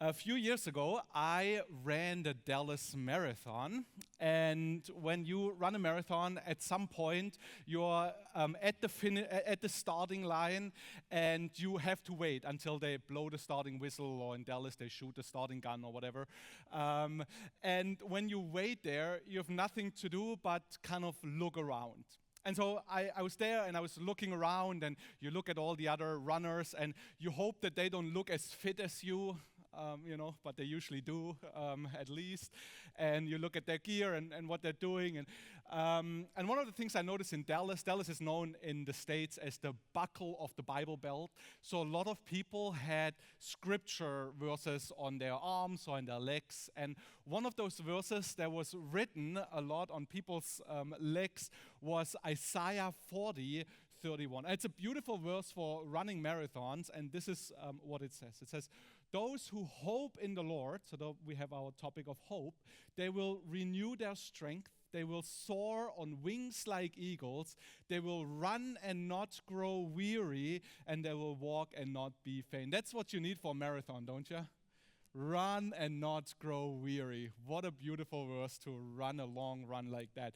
A few years ago, I ran the Dallas Marathon, and when you run a marathon, at some point you're at the starting line, and you have to wait until they blow the starting whistle, or in Dallas they shoot the starting gun or whatever. And when you wait there, you have nothing to do but kind of look around. And so I was there and I was looking around, and you look at all the other runners and you hope that they don't look as fit as you, but they usually do, at least. And you look at their gear and what they're doing. And one of the things I noticed in Dallas is known in the States as the buckle of the Bible Belt. So a lot of people had scripture verses on their arms or on their legs. And one of those verses that was written a lot on people's legs was Isaiah 40:31. It's a beautiful verse for running marathons, and this is what it says. It says, "Those who hope in the Lord," so we have our topic of hope, "they will renew their strength. They will soar on wings like eagles. They will run and not grow weary, and they will walk and not be faint." That's what you need for a marathon, don't you? Run and not grow weary. What a beautiful verse to run a long run like that.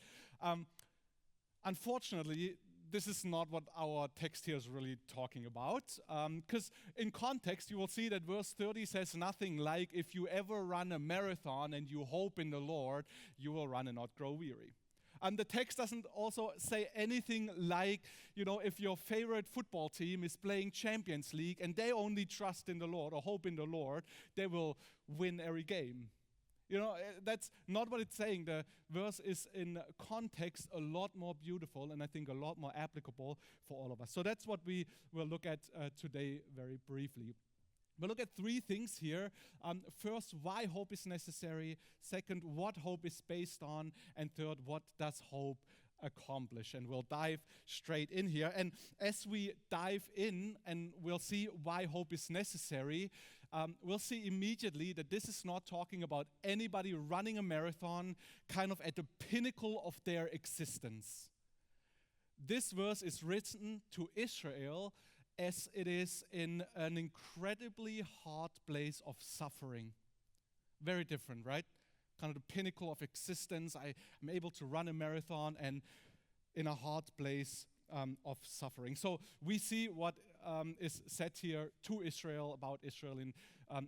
Unfortunately, this is not what our text here is really talking about, because in context you will see that verse 30 says nothing like, if you ever run a marathon and you hope in the Lord, you will run and not grow weary. And the text doesn't also say anything like, if your favorite football team is playing Champions League and they only trust in the Lord or hope in the Lord, they will win every game. That's not what it's saying. The verse is in context a lot more beautiful, and I think a lot more applicable for all of us. So that's what we will look at today very briefly. We'll look at three things here. First, why hope is necessary. Second, what hope is based on. And third, what does hope accomplish? And we'll dive straight in here. And as we dive in and we'll see why hope is necessary, we'll see immediately that this is not talking about anybody running a marathon kind of at the pinnacle of their existence. This verse is written to Israel as it is in an incredibly hard place of suffering. Very different, right? Kind of the pinnacle of existence. I'm able to run a marathon and in a hard place of suffering. So we see what is said here to Israel, about Israel in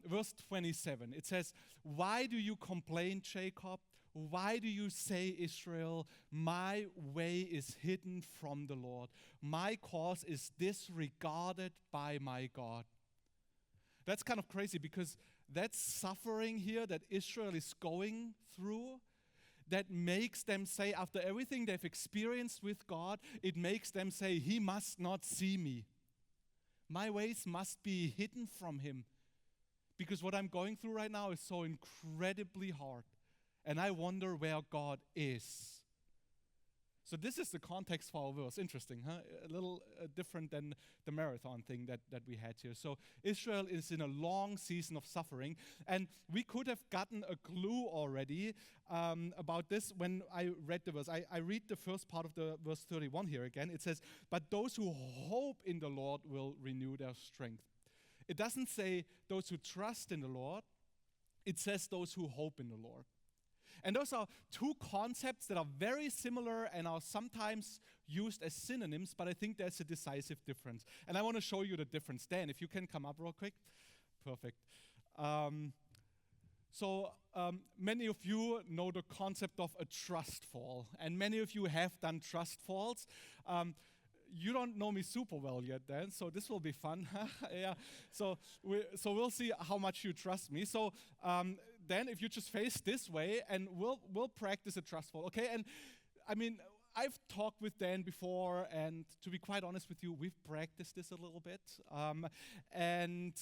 verse 27. It says, "Why do you complain, Jacob? Why do you say, Israel, my way is hidden from the Lord? My cause is disregarded by my God." That's kind of crazy, because that suffering here that Israel is going through, that makes them say, after everything they've experienced with God, it makes them say, He must not see me. My ways must be hidden from Him, because what I'm going through right now is so incredibly hard. And I wonder where God is. So this is the context for our verse. Interesting, huh? A little different than the marathon thing that we had here. So Israel is in a long season of suffering. And we could have gotten a clue already about this when I read the verse. I read the first part of the verse 31 here again. It says, "But those who hope in the Lord will renew their strength." It doesn't say those who trust in the Lord. It says those who hope in the Lord. And those are two concepts that are very similar and are sometimes used as synonyms, but I think there's a decisive difference. And I want to show you the difference. Dan, if you can come up real quick. Perfect. So many of you know the concept of a trust fall, and many of you have done trust falls. You don't know me super well yet, Dan, so this will be fun. Yeah. So we'll see how much you trust me. So Dan, if you just face this way, and we'll practice a trust fall, okay? And I mean, I've talked with Dan before, and to be quite honest with you, we've practiced this a little bit. And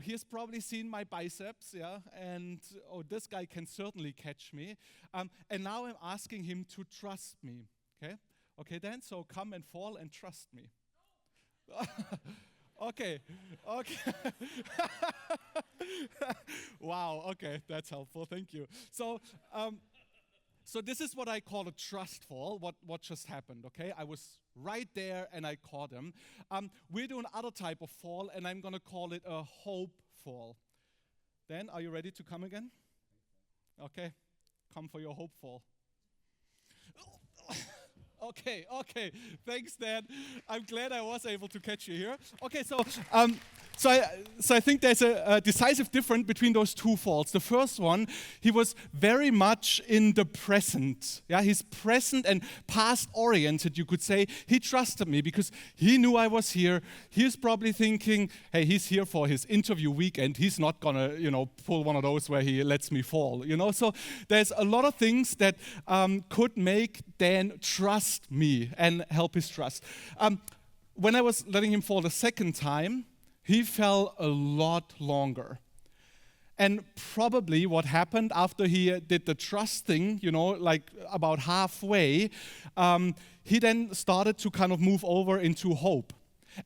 he's probably seen my biceps, yeah. And this guy can certainly catch me. And now I'm asking him to trust me, okay? Okay, Dan, so come and fall and trust me. No. Okay. Wow, okay, that's helpful, thank you. So this is what I call a trust fall, what just happened, okay? I was right there and I caught him. We're doing another type of fall, and I'm going to call it a hope fall. Dan, are you ready to come again? Okay, come for your hope fall. Okay. Thanks, Dan. I'm glad I was able to catch you here. Okay, so I think there's a decisive difference between those two falls. The first one, he was very much in the present. Yeah, he's present and past-oriented, you could say. He trusted me because he knew I was here. He's probably thinking, hey, he's here for his interview weekend. He's not gonna, pull one of those where he lets me fall, So there's a lot of things that could make Dan trust me and help his trust. When I was letting him fall the second time, he fell a lot longer. And probably what happened after he did the trust thing, like about halfway, he then started to kind of move over into hope.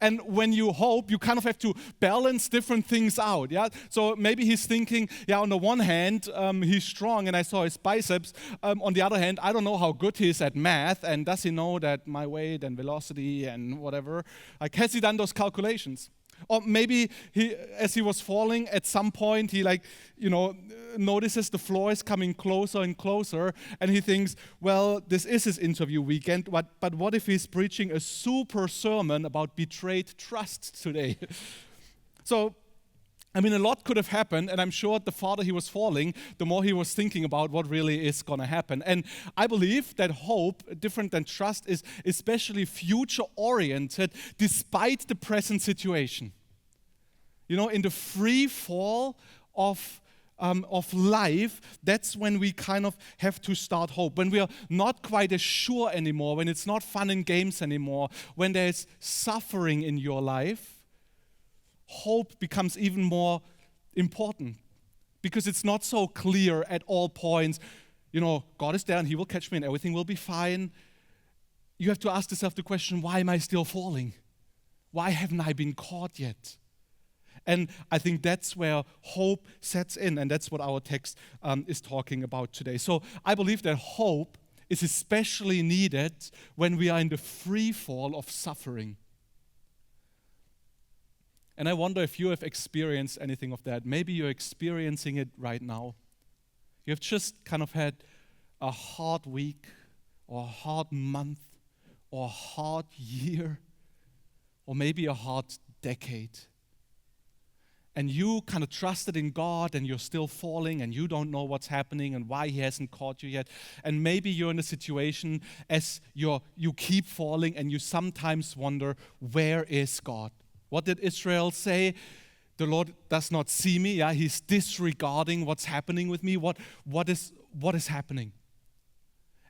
And when you hope, you kind of have to balance different things out, yeah? So maybe he's thinking, on the one hand, he's strong and I saw his biceps. On the other hand, I don't know how good he is at math, and does he know that my weight and velocity and whatever? Like, has he done those calculations? Or maybe as he was falling, at some point he notices the floor is coming closer and closer, and he thinks, well, this is his interview weekend, but what if he's preaching a super sermon about betrayed trust today? So, a lot could have happened, and I'm sure the farther he was falling, the more he was thinking about what really is going to happen. And I believe that hope, different than trust, is especially future-oriented despite the present situation. In the free fall of life, that's when we kind of have to start hope. When we are not quite as sure anymore, when it's not fun and games anymore, when there's suffering in your life, hope becomes even more important because it's not so clear at all points. God is there and he will catch me and everything will be fine. You have to ask yourself the question, why am I still falling? Why haven't I been caught yet? And I think that's where hope sets in, and that's what our text is talking about today. So I believe that hope is especially needed when we are in the free fall of suffering. And I wonder if you have experienced anything of that. Maybe you're experiencing it right now. You've just kind of had a hard week, or a hard month, or a hard year, or maybe a hard decade. And you kind of trusted in God and you're still falling and you don't know what's happening and why he hasn't caught you yet. And maybe you're in a situation as you keep falling and you sometimes wonder, where is God? What did Israel say? The Lord does not see me. Yeah, he's disregarding what's happening with me. What is happening?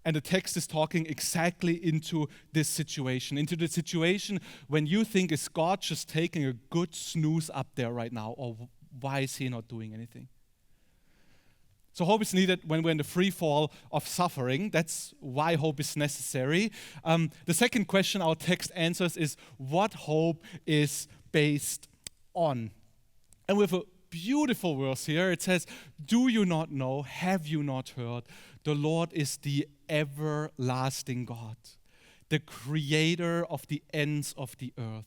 And the text is talking exactly into this situation, into the situation when you think, is God just taking a good snooze up there right now, or why is he not doing anything? So hope is needed when we're in the free fall of suffering. That's why hope is necessary. The second question our text answers is, what hope is based on? And we have a beautiful verse here. It says, do you not know, have you not heard, the Lord is the everlasting God, the creator of the ends of the earth.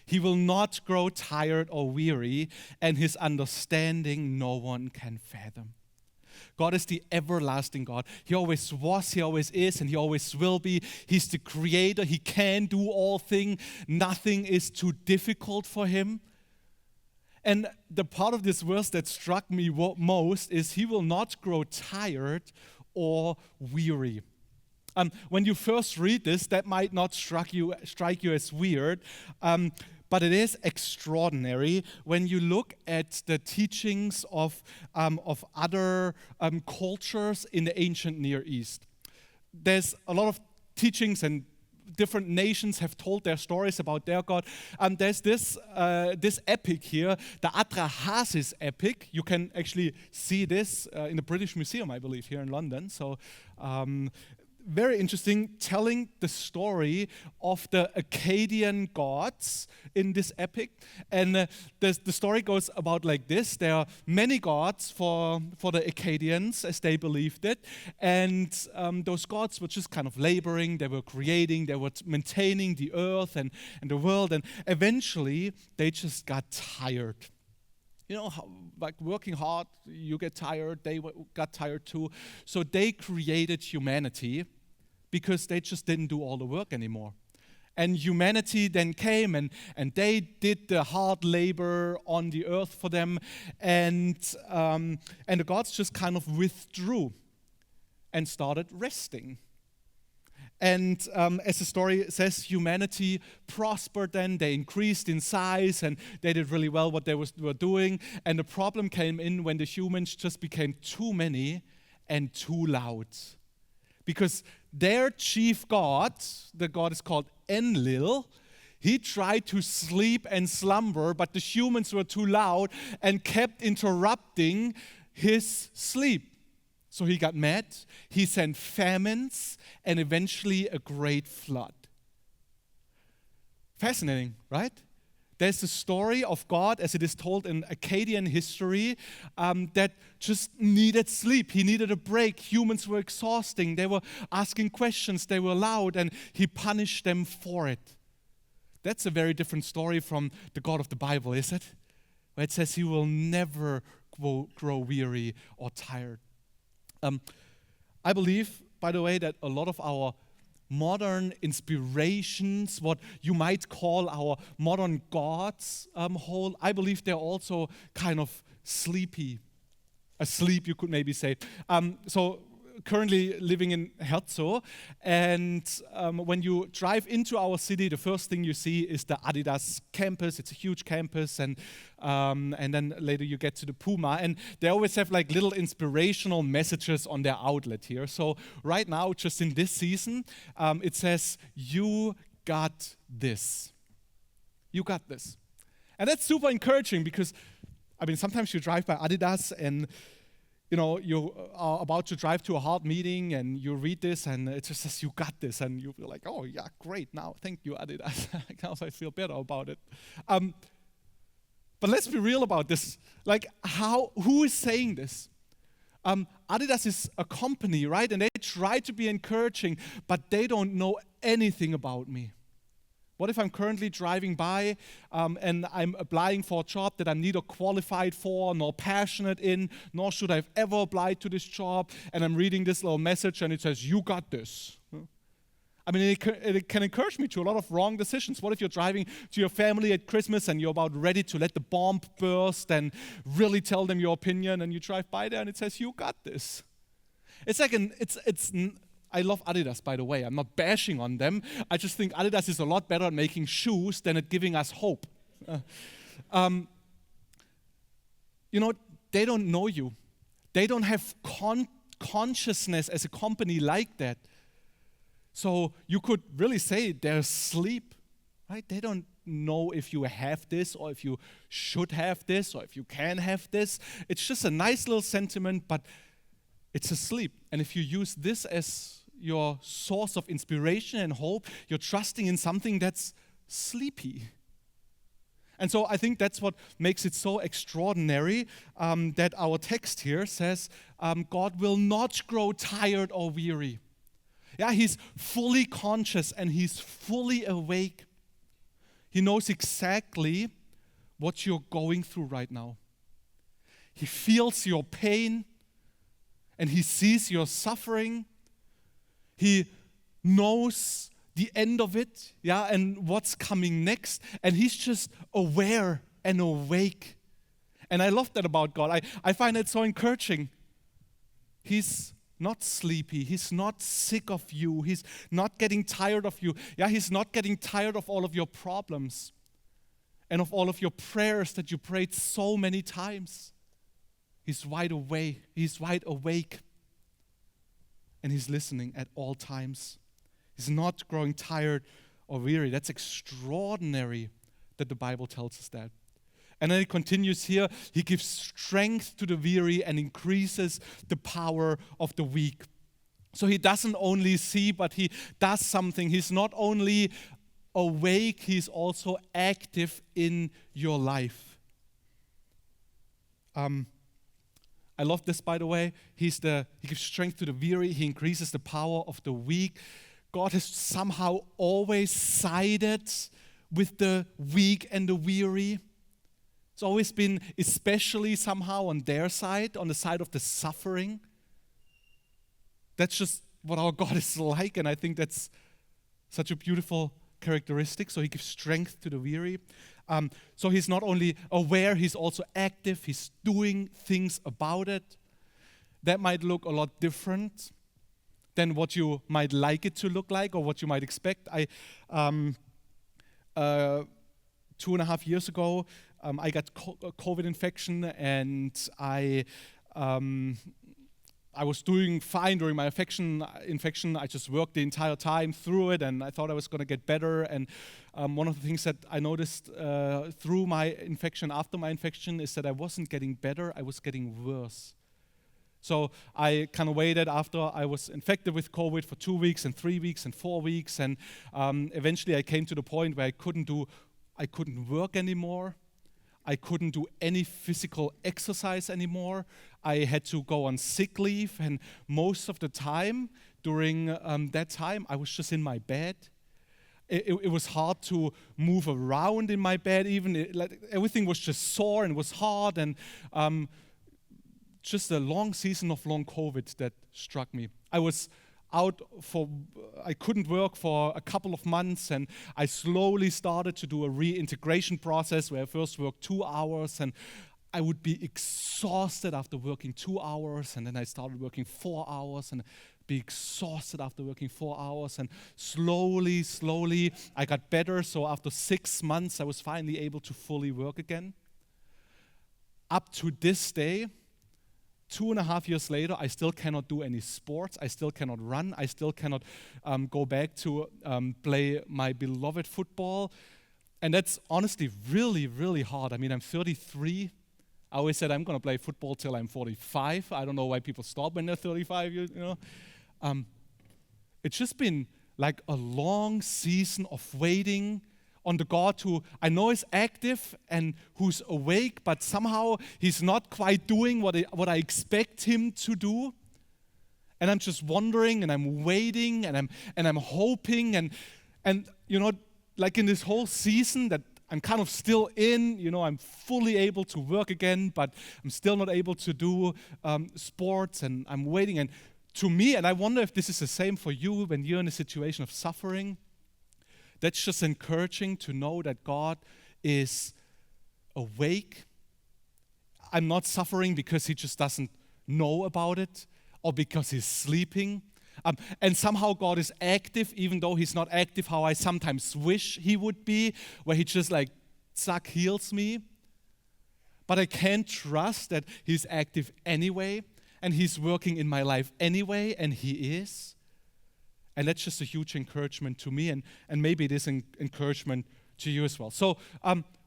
He will not grow tired or weary, and his understanding no one can fathom. God is the everlasting God. He always was, he always is, and he always will be. He's the creator. He can do all things. Nothing is too difficult for him. And the part of this verse that struck me most is he will not grow tired or weary. When you first read this, that might not strike you as weird, but it is extraordinary when you look at the teachings of other cultures in the ancient Near East. There's a lot of teachings, and different nations have told their stories about their God. There's this epic here, the Atrahasis epic. You can actually see this in the British Museum, I believe, here in London. So very interesting, telling the story of the Akkadian gods in this epic. And the story goes about like this. There are many gods for the Akkadians, as they believed it. And those gods were just kind of laboring. They were creating. They were maintaining the earth and the world. And eventually, they just got tired. like working hard, you get tired, they got tired too. So they created humanity because they just didn't do all the work anymore. And humanity then came and they did the hard labor on the earth for them. And the gods just kind of withdrew and started resting. And as the story says, humanity prospered then. They increased in size and they did really well what they were doing. And the problem came in when the humans just became too many and too loud. Because their chief god, the god is called Enlil, he tried to sleep and slumber, but the humans were too loud and kept interrupting his sleep. So he got mad, he sent famines, and eventually a great flood. Fascinating, right? There's the story of God, as it is told in Akkadian history, that just needed sleep. He needed a break. Humans were exhausting. They were asking questions. They were loud, and he punished them for it. That's a very different story from the God of the Bible, is it? Where it says he will never grow weary or tired. I believe, by the way, that a lot of our modern inspirations, what you might call our modern gods, I believe they're also kind of sleepy. Asleep, you could maybe say. So currently living in Herzogenaurach, and when you drive into our city, the first thing you see is the Adidas campus. It's a huge campus, and then later you get to the Puma, and they always have like little inspirational messages on their outlet here. So right now, just in this season, it says, "You got this. You got this," and that's super encouraging because, sometimes you drive by Adidas and you are about to drive to a hard meeting and you read this and it just says, "You got this," and you feel like, "Oh yeah, great, now thank you, Adidas." Now I feel better about it. But let's be real about this. Like, who is saying this? Adidas is a company, right? And they try to be encouraging, but they don't know anything about me. What if I'm currently driving by and I'm applying for a job that I'm neither qualified for nor passionate in, nor should I have ever applied to this job, and I'm reading this little message and it says, "You got this." It can encourage me to a lot of wrong decisions. What if you're driving to your family at Christmas and you're about ready to let the bomb burst and really tell them your opinion, and you drive by there and it says, "You got this"? It's like I love Adidas, by the way. I'm not bashing on them. I just think Adidas is a lot better at making shoes than at giving us hope. They don't know you. They don't have consciousness as a company like that. So you could really say they're asleep, right? They don't know if you have this or if you should have this or if you can have this. It's just a nice little sentiment, but it's asleep. And if you use this as your source of inspiration and hope, you're trusting in something that's sleepy. And so I think that's what makes it so extraordinary that our text here says, God will not grow tired or weary. Yeah, he's fully conscious and he's fully awake. He knows exactly what you're going through right now. He feels your pain and he sees your suffering. He knows the end of it, and what's coming next. And he's just aware and awake. And I love that about God. I find it so encouraging. He's not sleepy. He's not sick of you. He's not getting tired of you. He's not getting tired of all of your problems and of all of your prayers that you prayed so many times. He's wide awake. He's wide awake. And he's listening at all times. He's not growing tired or weary. That's extraordinary that the Bible tells us that. And then it continues here. He gives strength to the weary and increases the power of the weak. So he doesn't only see, but he does something. He's not only awake, he's also active in your life. I love this, by the way. He gives strength to the weary. He increases the power of the weak. God has somehow always sided with the weak and the weary. It's always been especially somehow on their side, on the side of the suffering. That's just what our God is like, and I think that's such a beautiful characteristic. So he gives strength to the weary. So he's not only aware, he's also active. He's doing things about it. That might look a lot different than what you might like it to look like or what you might expect. 2.5 years ago, I got a COVID infection, and I was doing fine during my infection. I just worked the entire time through it, and I thought I was going to get better. And one of the things that I noticed through my infection, after my infection, is that I wasn't getting better, I was getting worse. So I kind of waited after I was infected with COVID for 2 weeks and 3 weeks and 4 weeks, and eventually I came to the point where I couldn't work anymore. I couldn't do any physical exercise anymore. I had to go on sick leave, and most of the time during that time, I was just in my bed. It was hard to move around in my bed even. Everything was just sore and was hard, and just a long season of long COVID that struck me. I couldn't work for a couple of months, and I slowly started to do a reintegration process where I first worked 2 hours, and I would be exhausted after working 2 hours, and then I started working 4 hours, and be exhausted after working 4 hours, and slowly I got better. So after 6 months, I was finally able to fully work again. Up to this day, 2.5 years later, I still cannot do any sports. I still cannot run. I still cannot go back to play my beloved football. And that's honestly really, really hard. I mean, I'm 33. I always said I'm going to play football till I'm 45. I don't know why people stop when they're 35, you know. It's just been like a long season of waiting on the God who I know is active and who's awake, but somehow he's not quite doing what I expect him to do. And I'm just wondering, and I'm waiting, and I'm hoping, and you know, like in this whole season that I'm kind of still in, you know, I'm fully able to work again, but I'm still not able to do sports, and I'm waiting. And to me, and I wonder if this is the same for you when you're in a situation of suffering, that's just encouraging to know that God is awake. I'm not suffering because he just doesn't know about it or because he's sleeping. And somehow God is active, even though he's not active how I sometimes wish he would be, where he just like, heals me. But I can trust that he's active anyway, and he's working in my life anyway, and he is. And that's just a huge encouragement to me, and maybe it is an encouragement to you as well. So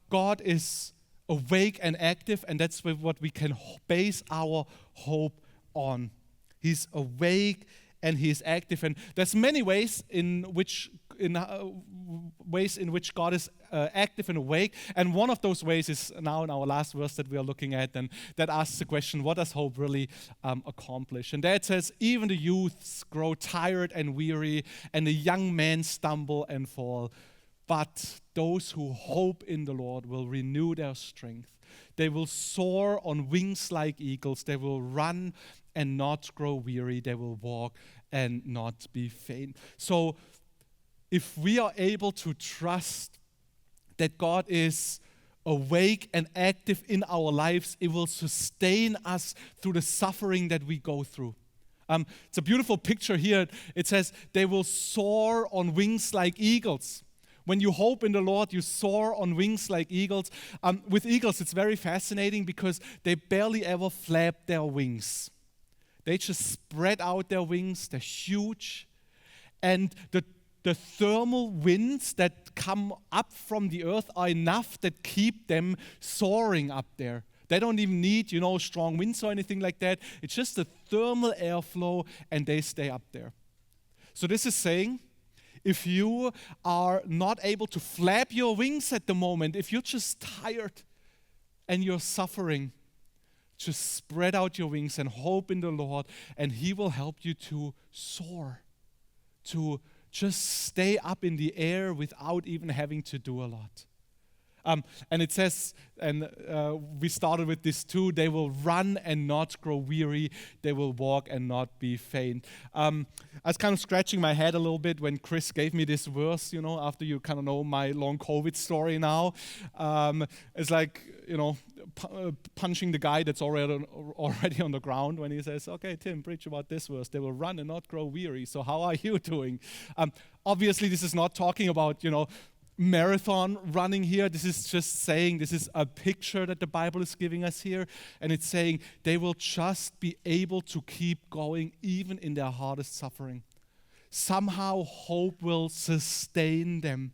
God is awake and active, and that's what we can base our hope on. He's awake and he's active, and there's many ways in which God is active and awake. And one of those ways is now in our last verse that we are looking at, and that asks the question, what does hope really accomplish? And there it says, even the youths grow tired and weary, and the young men stumble and fall. But those who hope in the Lord will renew their strength. They will soar on wings like eagles. They will run and not grow weary. They will walk and not be faint. So if we are able to trust that God is awake and active in our lives, it will sustain us through the suffering that we go through. It's a beautiful picture here. It says, they will soar on wings like eagles. When you hope in the Lord, you soar on wings like eagles. With eagles, it's very fascinating because they barely ever flap their wings. They just spread out their wings. They're huge. And the thermal winds that come up from the earth are enough that keep them soaring up there. They don't even need, strong winds or anything like that. It's just the thermal airflow, and they stay up there. So this is saying, if you are not able to flap your wings at the moment, if you're just tired and you're suffering, just spread out your wings and hope in the Lord, and he will help you to soar, to just stay up in the air without even having to do a lot. And it says, and we started with this too, they will run and not grow weary. They will walk and not be faint. I was kind of scratching my head a little bit when Chris gave me this verse, after you kind of know my long COVID story now. It's like, punching the guy that's already on the ground when he says, okay, Tim, preach about this verse. They will run and not grow weary. So how are you doing? Obviously, this is not talking about, marathon running here. This is just saying, this is a picture that the Bible is giving us here. And it's saying they will just be able to keep going even in their hardest suffering. Somehow hope will sustain them.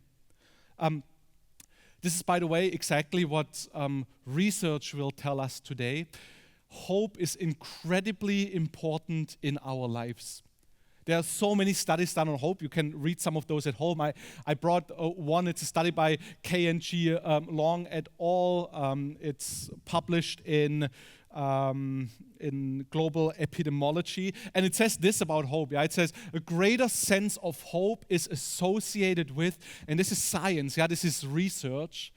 This is, by the way, exactly what research will tell us today. Hope is incredibly important in our lives. There are so many studies done on hope. You can read some of those at home. I brought one. It's a study by K&G Long et al. It's published in Global Epidemiology. And it says this about hope. Yeah? It says, a greater sense of hope is associated with, and this is science, this is research,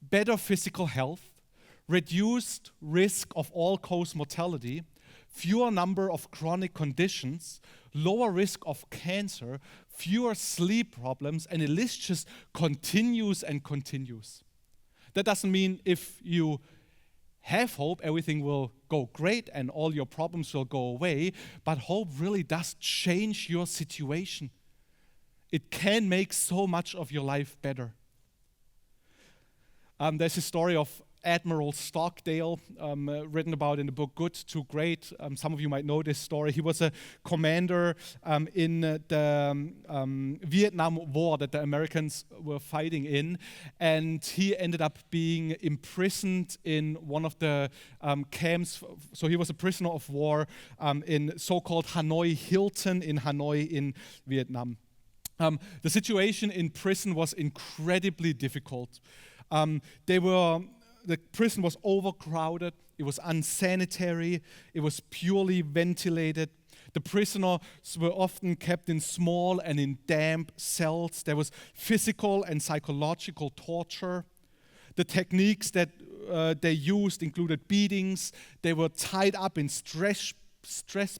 better physical health, reduced risk of all-cause mortality, fewer number of chronic conditions, lower risk of cancer, fewer sleep problems, and the list just continues and continues. That doesn't mean if you have hope, everything will go great and all your problems will go away, but hope really does change your situation. It can make so much of your life better. There's a story of Admiral Stockdale, written about in the book Good to Great. Some of you might know this story. He was a commander in the Vietnam War that the Americans were fighting in, and he ended up being imprisoned in one of the camps. So he was a prisoner of war in so-called Hanoi Hilton in Hanoi in Vietnam. The situation in prison was incredibly difficult. The prison was overcrowded, it was unsanitary, it was poorly ventilated. The prisoners were often kept in small and in damp cells. There was physical and psychological torture. The techniques that they used included beatings. They were tied up in stress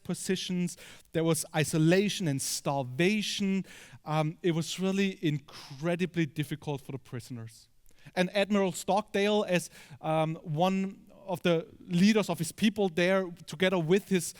positions. There was isolation and starvation. It was really incredibly difficult for the prisoners. And Admiral Stockdale, as one of the leaders of his people there, together with his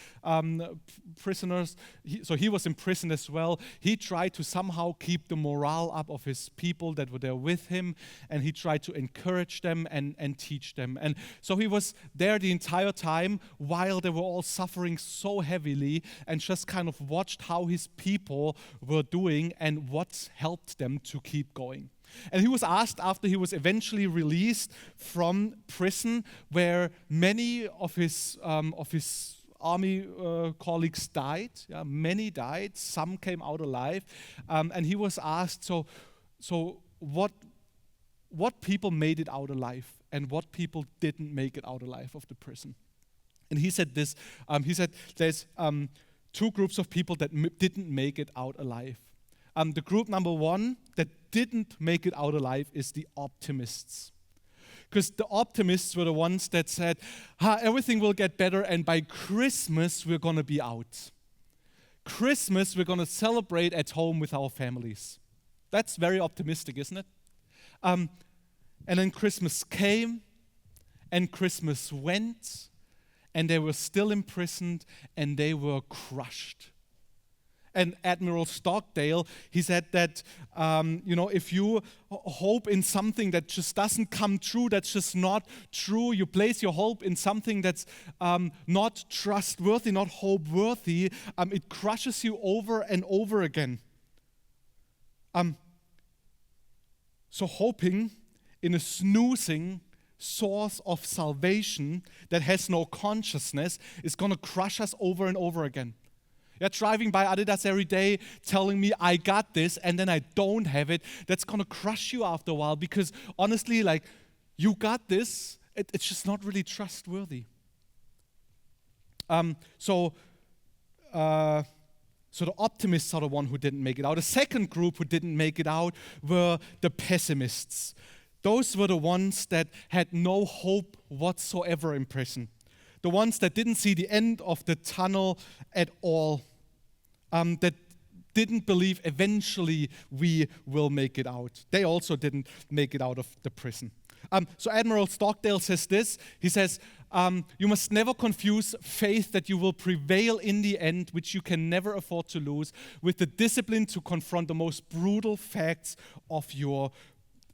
prisoners, so he was in prison as well, he tried to somehow keep the morale up of his people that were there with him, and he tried to encourage them and teach them. And so he was there the entire time while they were all suffering so heavily, and just kind of watched how his people were doing and what helped them to keep going. And he was asked after he was eventually released from prison, where many of his army colleagues died. Yeah, many died. Some came out alive. And he was asked, so what people made it out alive and what people didn't make it out alive of the prison? And he said this. He said there's two groups of people that didn't make it out alive. The group number one that didn't make it out alive is the optimists. Because the optimists were the ones that said, everything will get better, and by Christmas we're going to be out. Christmas we're going to celebrate at home with our families. That's very optimistic, isn't it? And then Christmas came, and Christmas went, and they were still imprisoned, and they were crushed. And Admiral Stockdale, he said that, if you hope in something that just doesn't come true, that's just not true, you place your hope in something that's not trustworthy, not hope-worthy, it crushes you over and over again. So hoping in a snoozing source of salvation that has no consciousness is going to crush us over and over again. Yeah, driving by Adidas every day, telling me I got this, and then I don't have it, that's going to crush you after a while, because honestly, like, you got this, it's just not really trustworthy. So the optimists are the one who didn't make it out. The second group who didn't make it out were the pessimists. Those were the ones that had no hope whatsoever in prison. The ones that didn't see the end of the tunnel at all. That didn't believe eventually we will make it out. They also didn't make it out of the prison. So Admiral Stockdale says this. He says, you must never confuse faith that you will prevail in the end, which you can never afford to lose, with the discipline to confront the most brutal facts of your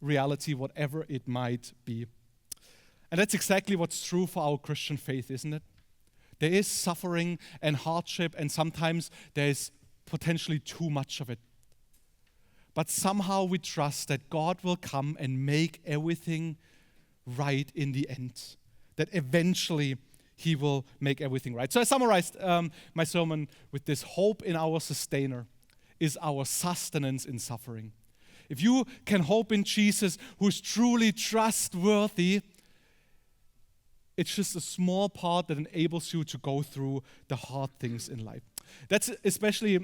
reality, whatever it might be. And that's exactly what's true for our Christian faith, isn't it? There is suffering and hardship, and sometimes there is potentially too much of it. But somehow we trust that God will come and make everything right in the end. That eventually He will make everything right. So I summarized my sermon with this: hope in our sustainer is our sustenance in suffering. If you can hope in Jesus, who's truly trustworthy, it's just a small part that enables you to go through the hard things in life. That's especially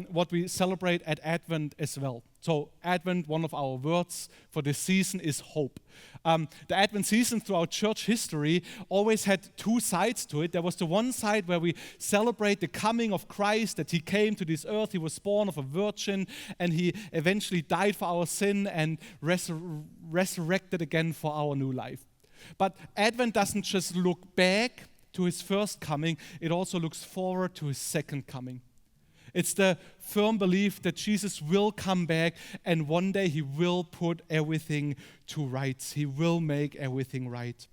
what we celebrate at Advent as well. So Advent, one of our words for this season is hope. The Advent season throughout church history always had two sides to it. There was the one side where we celebrate the coming of Christ, that He came to this earth, He was born of a virgin, and He eventually died for our sin and resurrected again for our new life. But Advent doesn't just look back to His first coming, it also looks forward to His second coming. It's the firm belief that Jesus will come back, and one day He will put everything to rights. He will make everything right.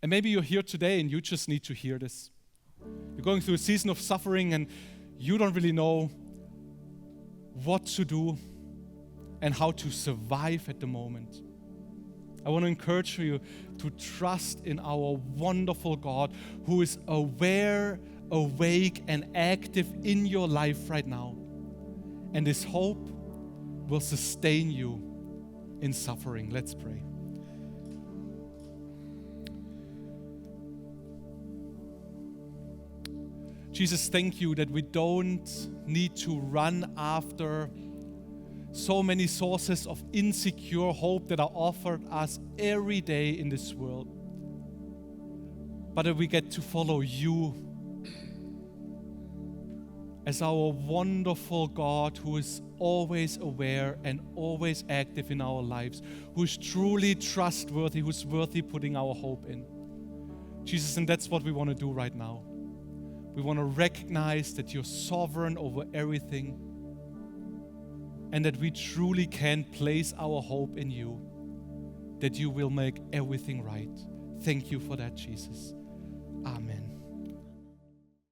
And maybe you're here today and you just need to hear this. You're going through a season of suffering and you don't really know what to do and how to survive at the moment. I want to encourage you to trust in our wonderful God who is aware, awake, and active in your life right now. And His hope will sustain you in suffering. Let's pray. Jesus, thank You that we don't need to run after so many sources of insecure hope that are offered us every day in this world, but that we get to follow You as our wonderful God who is always aware and always active in our lives, who is truly trustworthy, who's worthy putting our hope in. Jesus, and that's what we want to do right now. We want to recognize that You're sovereign over everything, and that we truly can place our hope in You, that You will make everything right. Thank You for that, Jesus.